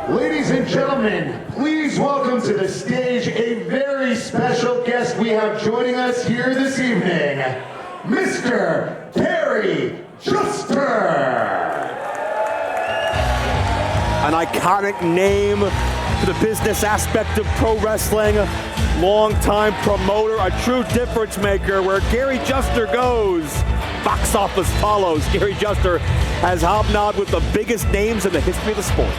Ladies and gentlemen, please welcome to the stage a very special guest we have joining us here this evening, Mr. Gary Juster. An iconic name to the business aspect of pro wrestling, longtime promoter, a true difference maker. Where Gary Juster goes, box office follows. Gary Juster has hobnobbed with the biggest names in the history of the sport.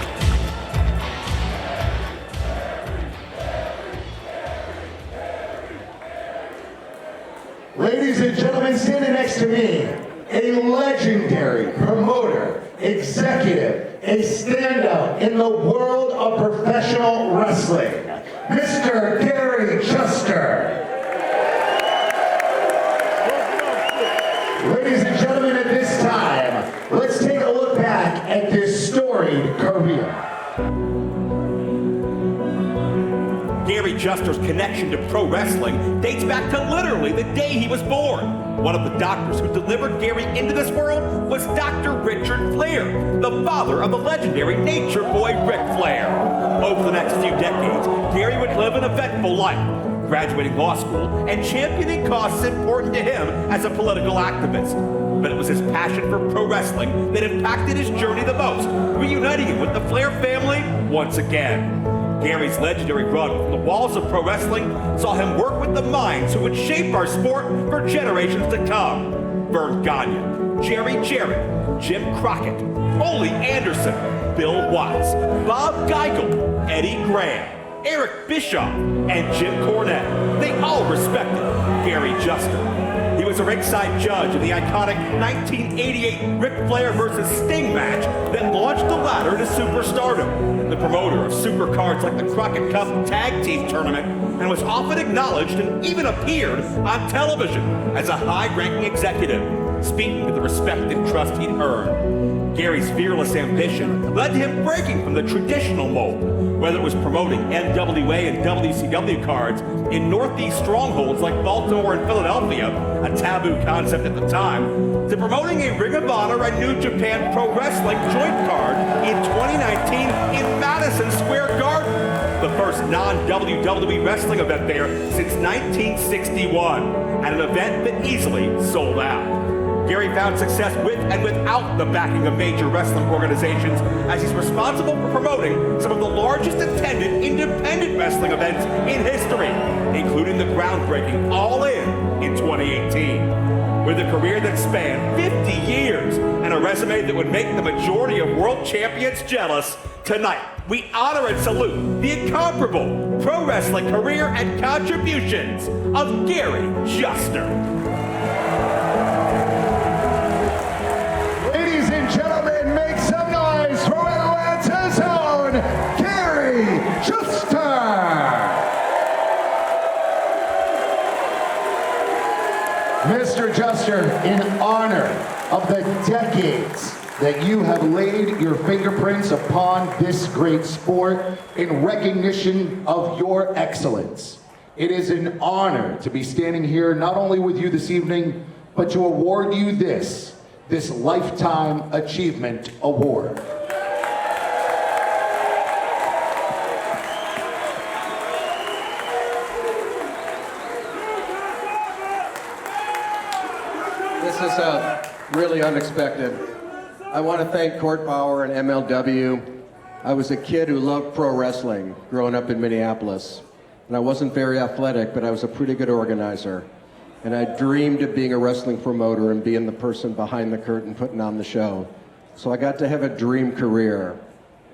Ladies and gentlemen, standing next to me, a legendary promoter, executive, a standout in the world of professional wrestling, Mr. Gary Juster. Ladies and gentlemen, at this time, let's take a look back at this storied career. Gary Juster's connection to pro wrestling dates back to literally the day he was born. One of the doctors who delivered Gary into this world was Dr. Richard Flair, the father of the legendary Nature Boy Ric Flair. Over the next few decades, Gary would live an eventful life, graduating law school and championing causes important to him as a political activist. But it was his passion for pro wrestling that impacted his journey the most, reuniting him with the Flair family once again. Gary's legendary run from the walls of pro wrestling saw him work with the minds who would shape our sport for generations to come. Vern Gagne, Jerry Jarrett, Jim Crockett, Ole Anderson, Bill Watts, Bob Geigel, Eddie Graham, Eric Bischoff, and Jim Cornette. They all respected Gary Juster. He was a ringside judge in the iconic 1988 Ric Flair vs. Sting match that launched the latter to superstardom, the promoter of supercards like the Crockett Cup Tag Team Tournament, and was often acknowledged and even appeared on television as a high-ranking executive, speaking to the respect and trust he'd earned. Gary's fearless ambition led to him breaking from the traditional mold, whether it was promoting NWA and WCW cards in Northeast strongholds like Baltimore and Philadelphia, a taboo concept at the time, to promoting a Ring of Honor and New Japan Pro Wrestling joint card in 2019 in Madison Square Garden, the first non-WWE wrestling event there since 1961, and an event that easily sold out. Gary found success with and without the backing of major wrestling organizations, as he's responsible for promoting some of the largest attended independent wrestling events in history, including the groundbreaking All In 2018. With a career that spanned 50 years and a resume that would make the majority of world champions jealous, tonight we honor and salute the incomparable pro wrestling career and contributions of Gary Juster. Gentlemen, make some noise for Atlanta's own Gary Juster. Mr. Juster, in honor of the decades that you have laid your fingerprints upon this great sport, in recognition of your excellence, it is an honor to be standing here not only with you this evening, but to award you this Lifetime Achievement Award. This is really unexpected. I want to thank Court Bauer and MLW. I was a kid who loved pro wrestling growing up in Minneapolis. And I wasn't very athletic, but I was a pretty good organizer. And I dreamed of being a wrestling promoter and being the person behind the curtain putting on the show. So I got to have a dream career.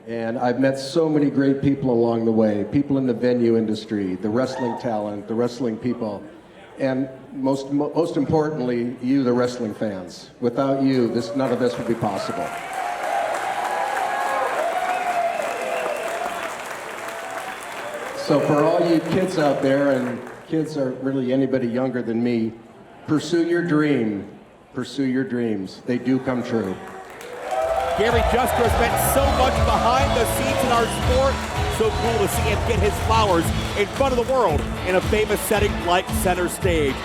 And I've met so many great people along the way, people in the venue industry, the wrestling talent, the wrestling people, and most importantly, you, the wrestling fans. Without you, none of this would be possible. So for all you kids out there, and kids are really anybody younger than me, pursue your dream, pursue your dreams. They do come true. Gary Juster has spent so much behind the scenes in our sport. So cool to see him get his flowers in front of the world in a famous setting like center stage.